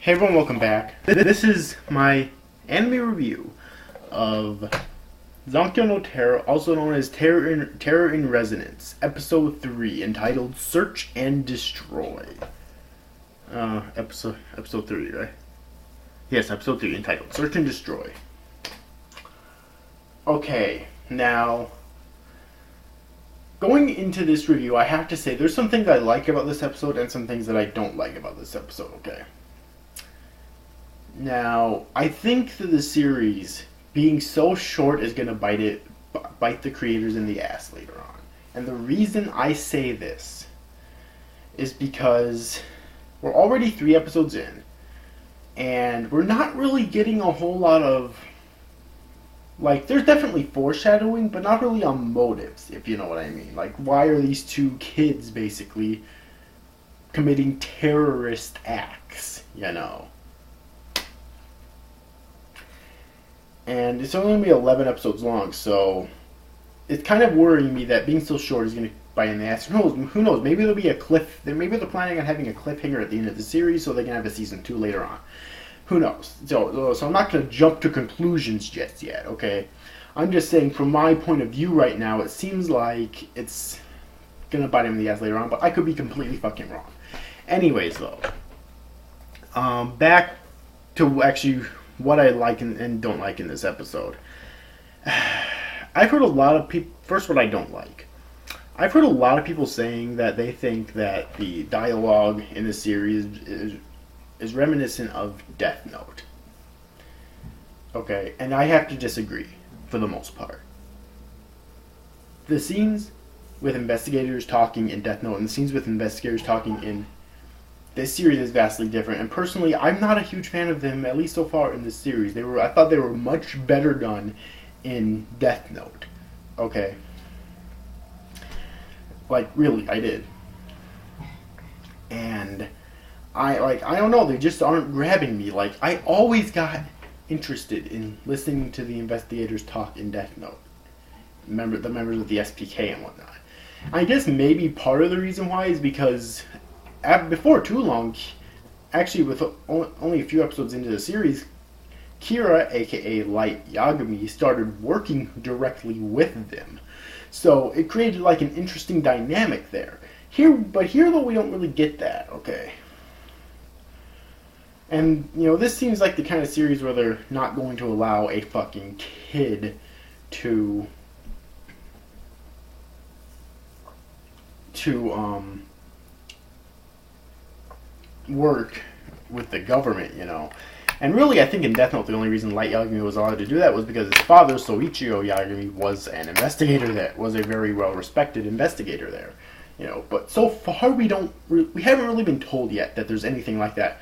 Hey everyone, welcome back. This is my anime review of Zankyo no Terror, also known as Terror in Resonance, Episode 3, entitled Search and Destroy. Episode 3, right? Yes, Episode 3, entitled Search and Destroy. Okay, now, going into this review, I have to say there's some things I like about this episode and some things that I don't like about this episode, okay? Now, I think that the series being so short is going to bite the creators in the ass later on. And the reason I say this is because we're already 3 episodes in, and we're not really getting a whole lot of, like, there's definitely foreshadowing, but not really on motives, if you know what I mean. Like, why are these 2 kids basically committing terrorist acts, you know? And it's only going to be 11 episodes long, so it's kind of worrying me that being so short is going to bite in the ass. Who knows? Maybe there'll be maybe they're planning on having a cliffhanger at the end of the series so they can have a season 2 later on. Who knows? So I'm not going to jump to conclusions just yet, okay? I'm just saying from my point of view right now, it seems like it's going to bite him in the ass later on, but I could be completely fucking wrong. Anyways, though, back to actually what I like and don't like in this episode. I've heard a lot of people... First, what I don't like. I've heard a lot of people saying that they think that the dialogue in the series is reminiscent of Death Note. Okay, and I have to disagree, for the most part. The scenes with investigators talking in Death Note and the scenes with investigators talking in this series is vastly different, and personally, I'm not a huge fan of them, at least so far in this series. I thought they were much better done in Death Note. Okay. Like, really, I did. And I don't know, they just aren't grabbing me. Like, I always got interested in listening to the investigators talk in Death Note. The members of the SPK and whatnot. I guess maybe part of the reason why is because before too long, actually with only a few episodes into the series, Kira, aka Light Yagami, started working directly with them. So it created like an interesting dynamic there. Here though we don't really get that, okay? And, you know, this seems like the kind of series where they're not going to allow a fucking kid to work with the government, you know. And really, I think in Death Note, the only reason Light Yagami was allowed to do that was because his father, Soichiro Yagami, was an investigator that was a very well-respected investigator there, you know. But so far, we haven't really been told yet that there's anything like that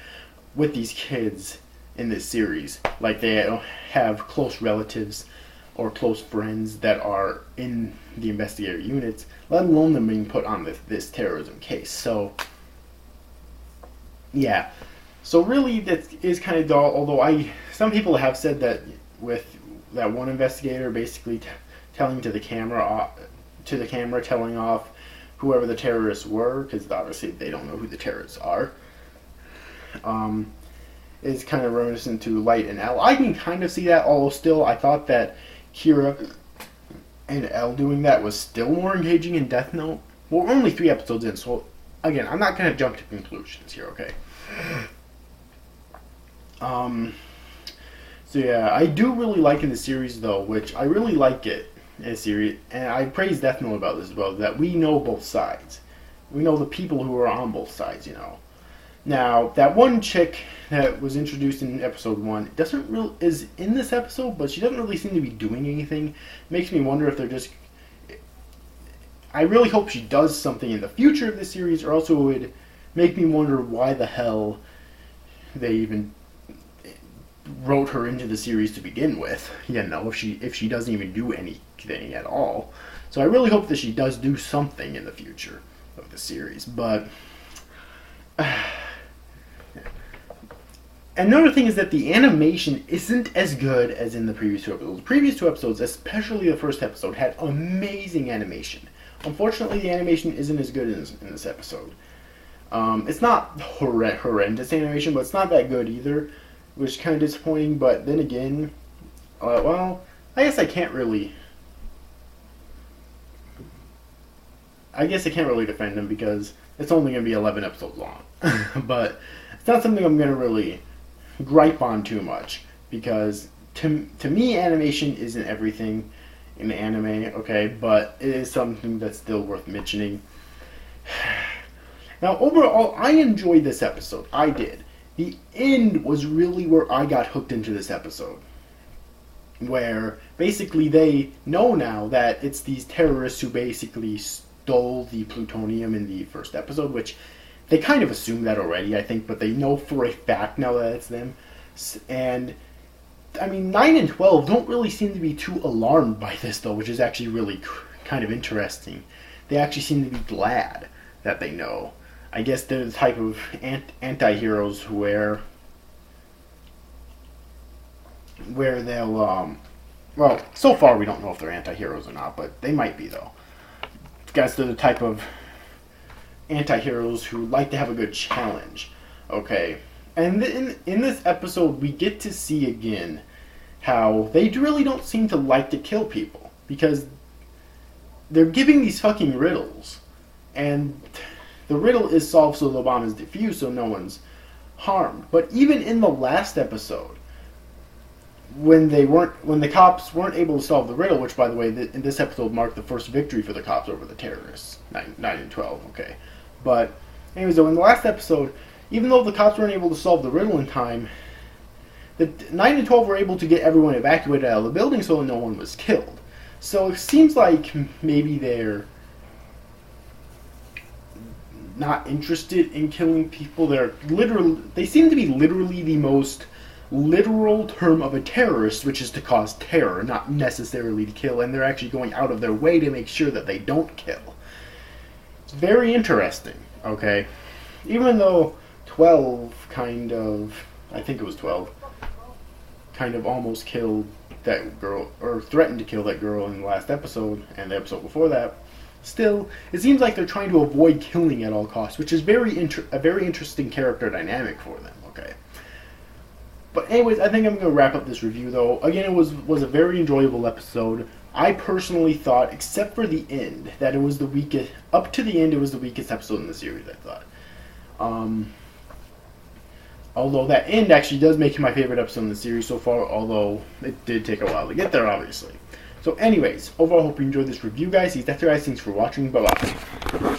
with these kids in this series. Like, they have close relatives or close friends that are in the investigator units, let alone them being put on this terrorism case. So yeah, so really that is kind of dull. Although some people have said that with that one investigator basically telling to the camera, telling off whoever the terrorists were, because obviously they don't know who the terrorists are, is kind of reminiscent to Light and L. I can kind of see that, although still I thought that Kira and L doing that was still more engaging in Death Note. Well, we're only 3 episodes in, so again, I'm not going to jump to conclusions here, okay? So yeah, I do really like in the series though, which I really like it in a series, and I praise Death Note about this as well, that we know both sides. We know the people who are on both sides, you know. Now, that one chick that was introduced in episode 1 is in this episode, but she doesn't really seem to be doing anything. Makes me wonder if they're just... I really hope she does something in the future of this series, or else it would make me wonder why the hell they even wrote her into the series to begin with. You know, if she doesn't even do anything at all. So I really hope that she does do something in the future of the series, but... Another thing is that the animation isn't as good as in the previous 2 episodes. The previous 2 episodes, especially the first episode, had amazing animation. Unfortunately, the animation isn't as good in this episode. It's not horrendous animation, but it's not that good either, which is kind of disappointing. But then again, well, I guess I can't really. I guess I can't really defend them because it's only going to be 11 episodes long. But it's not something I'm going to really gripe on too much because to me, animation isn't everything in anime, okay? But it is something that's still worth mentioning. Now, overall, I enjoyed this episode. I did. The end was really where I got hooked into this episode. Where basically they know now that it's these terrorists who basically stole the plutonium in the first episode, which they kind of assume that already, I think, but they know for a fact now that it's them. And, I mean, 9 and 12 don't really seem to be too alarmed by this, though, which is actually really kind of interesting. They actually seem to be glad that they know. I guess they're the type of anti-heroes where they'll, well, so far we don't know if they're anti-heroes or not, but they might be, though. Guys, they're the type of anti-heroes who like to have a good challenge. Okay. And in this episode, we get to see again how they really don't seem to like to kill people. Because they're giving these fucking riddles. And the riddle is solved so the bomb is defused so no one's harmed. But even in the last episode, when the cops weren't able to solve the riddle, which, by the way, in this episode marked the first victory for the cops over the terrorists, 9 and 12, okay. But, anyways, though, in the last episode, even though the cops weren't able to solve the riddle in time, the 9 and 12 were able to get everyone evacuated out of the building so no one was killed. So it seems like maybe they're not interested in killing people. They seem to be literally the most literal term of a terrorist, which is to cause terror, not necessarily to kill, and they're actually going out of their way to make sure that they don't kill. It's very interesting, okay? Even though 12 kind of, I think it was 12, kind of almost killed that girl, or threatened to kill that girl in the last episode, and the episode before that, still, it seems like they're trying to avoid killing at all costs, which is a very interesting character dynamic for them, okay? But anyways, I think I'm going to wrap up this review, though. Again, it was a very enjoyable episode. I personally thought, except for the end, that it was the weakest. Up to the end, it was the weakest episode in the series, I thought. Although that end actually does make it my favorite episode in the series so far, although it did take a while to get there, obviously. So anyways, overall, I hope you enjoyed this review, guys. That's it, guys. Thanks for watching. Bye-bye.